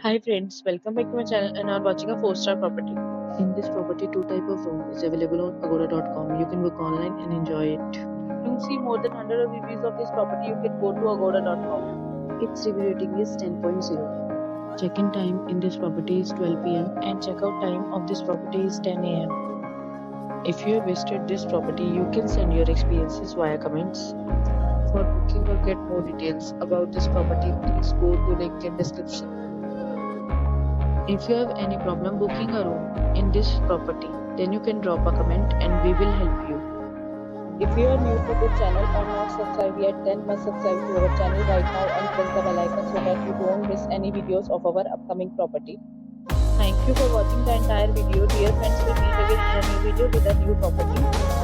Hi friends, welcome back to my channel and are watching a 4-star property. In this property, two type of room is available on agoda.com. You can book online and enjoy it. To see more than 100 reviews of this property, you can go to agoda.com. Its review rating is 10.0. Check-in time in this property is 12 p.m. and check-out time of this property is 10 a.m. If you have visited this property, you can send your experiences via comments. For booking or get more details about this property, please go to link in description. If you have any problem booking a room in this property, then you can drop a comment and we will help you. If you are new to this channel or not subscribed yet, then must subscribe to our channel right now and press the bell icon so that you don't miss any videos of our upcoming property. Thank you for watching the entire video. Dear friends, will meet again in a new video with a new property.